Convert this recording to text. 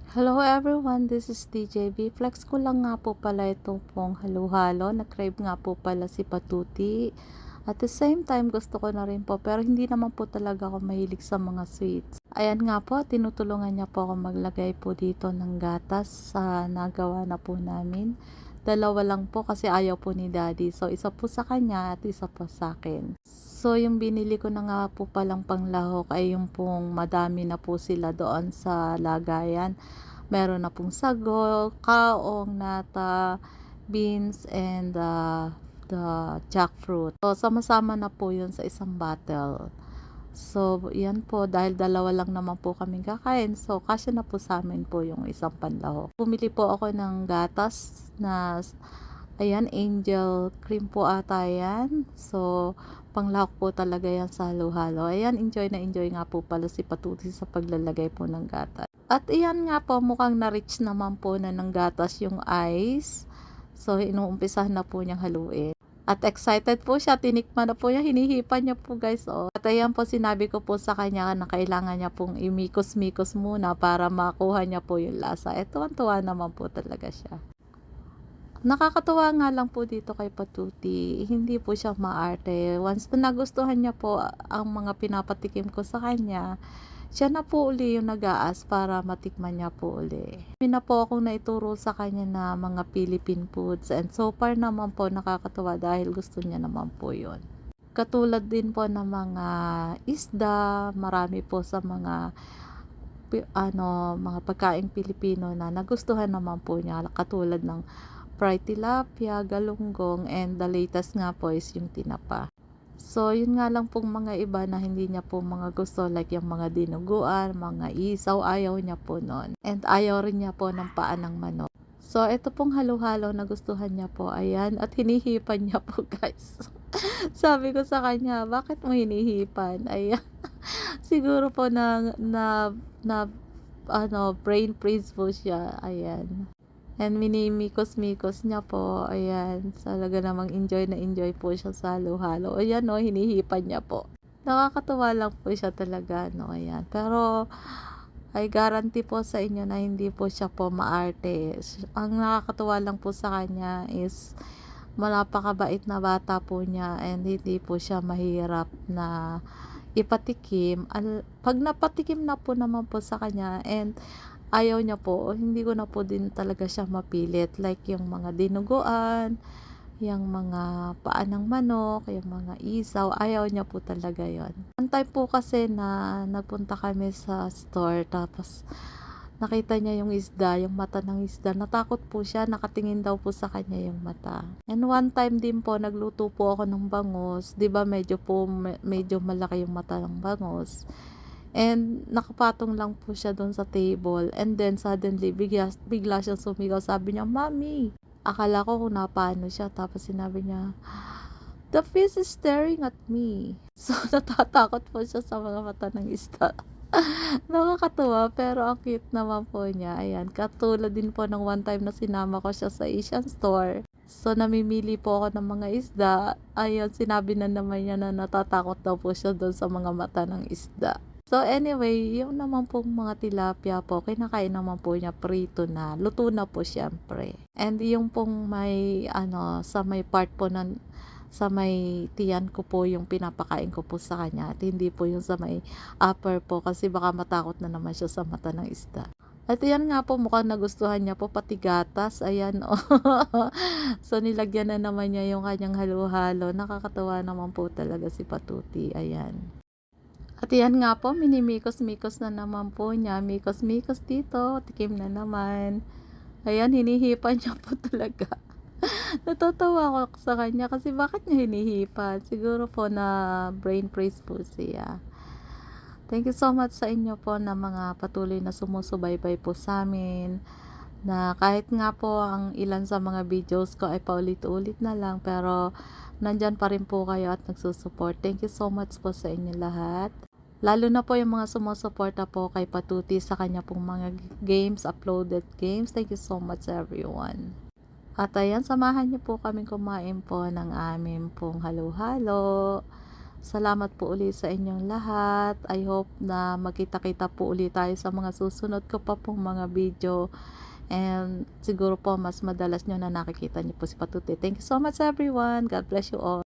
Hello everyone, this is DJB. Flex ko lang nga po pala itong pong halo-halo. Nag-crave nga po pala si Patuti. At the same time, gusto ko na rin po. Pero hindi naman po talaga ako mahilig sa mga sweets. Ayan nga po, tinutulungan niya po ako maglagay po dito ng gatas sa nagawa na po namin. Dalawa lang po kasi ayaw po ni Daddy. So, isa po sa kanya at isa po sa akin. So, yung binili ko na nga po palang panglahok ay yung pong madami na po sila doon sa lagayan. Meron na pong sago, kaong, nata, beans, and the jackfruit. So, sama-sama na po yun sa isang bottle. So, yan po, dahil dalawa lang naman po kaming kakain. So, kasya na po sa amin po yung isang panlahok. Bumili po ako ng gatas na, ayan, angel cream po ata yan. So, panglahok po talaga yan sa halo-halo. Ayan, enjoy na enjoy nga po pala si Patuti sa paglalagay po ng gatas. At iyan nga po, mukhang na-reach naman po na ng gatas yung ice. So, inuumpisahan na po niyang haluin. At excited po siya, tinikman na po niya, hinihipan niya po guys. Oh. At ayan po, sinabi ko po sa kanya na kailangan niya pong imikos-mikos muna para makuha niya po yung lasa. Eh, tuwan-tuwa naman po talaga siya. Nakakatuwa nga lang po dito kay Patuti, hindi po siya maarte. Once na nagustuhan niya po ang mga pinapatikim ko sa kanya, siya na po uli yung nag-aas para matikman niya po uli. May na po akong naituro sa kanya na mga Philippine foods and so far naman po nakakatuwa dahil gusto niya naman po yun. Katulad din po ng mga isda, marami po sa mga mga pagkaing Pilipino na nagustuhan naman po niya katulad ng fried tilapia, galunggong, and the latest nga po is yung tinapa. So, yun nga lang pong mga iba na hindi niya po mga gusto like yung mga dinuguan, mga isaw, ayaw niya po nun. And ayaw rin niya po ng paa ng manok. So, ito pong halo-halo na gustuhan niya po, ayan, at hinihipan niya po guys. Sabi ko sa kanya, bakit mo hinihipan? Ayan, siguro po brain freeze po siya, ayan. And minimikos-mikos niya po. Ayan. Talaga namang enjoy na enjoy po siya sa halo-halo. Ayan no, hinihipan niya po. Nakakatuwa lang po siya talaga, no. Ayan. Pero, ay guarantee po sa inyo na hindi po siya po maarte. Ang nakakatuwa lang po sa kanya is napakabait na bata po niya and hindi po siya mahirap na ipatikim. Pag napatikim na po naman po sa kanya and ayaw niya po, hindi ko na po din talaga siya mapilit. Like yung mga dinuguan, yung mga paa ng manok, yung mga isaw, ayaw niya po talaga yon. One time po kasi na nagpunta kami sa store, tapos nakita niya yung isda, yung mata ng isda. Natakot po siya, nakatingin daw po sa kanya yung mata. And one time din po, nagluto po ako ng bangus. 'Di ba medyo malaki yung mata ng bangus. And nakapatong lang po siya doon sa table. And then suddenly, bigla siyang sumigaw. Sabi niya, Mommy! Akala ko kung napano siya. Tapos sinabi niya, the fish is staring at me. So, natatakot po siya sa mga mata ng isda. Nakakatuwa, pero ang cute naman po niya. Ayan, katulad din po ng one time na sinama ko siya sa Asian store. So, namimili po ako ng mga isda. Ayun, sinabi na naman niya na natatakot daw po siya doon sa mga mata ng isda. So, anyway, yung naman pong mga tilapia po, kinakain naman po niya prito na. Luto na po syempre. And yung pong sa may part po sa may tiyan ko po yung pinapakain ko po sa kanya. At hindi po yung sa may upper po kasi baka matakot na naman siya sa mata ng isda. At yan nga po, mukhang nagustuhan niya po, pati gatas, ayan o. So, nilagyan na naman niya yung kanyang halo-halo. Nakakatawa naman po talaga si Patuti, ayan. At yan nga po, minimikos-mikos na naman po niya. Mikos-mikos dito, tikim na naman. Ayan, hinihipan niya po talaga. Natatawa ako sa kanya kasi bakit niya hinihipan? Siguro po na brain freeze po siya. Thank you so much sa inyo po na mga patuloy na sumusubaybay po sa amin. Na kahit nga po ang ilan sa mga videos ko ay paulit-ulit na lang, pero nandyan pa rin po kayo at nagsusupport. Thank you so much po sa inyo lahat. Lalo na po yung mga sumusuporta po kay Patuti sa kanya pong mga games, uploaded games. Thank you so much everyone. At ayan, samahan niyo po kami kumain po ng aming pong halo-halo. Salamat po ulit sa inyong lahat. I hope na magkita-kita po ulit tayo sa mga susunod ko pa pong mga video. And siguro po mas madalas nyo na nakikita nyo po si Patute. Thank you so much everyone. God bless you all.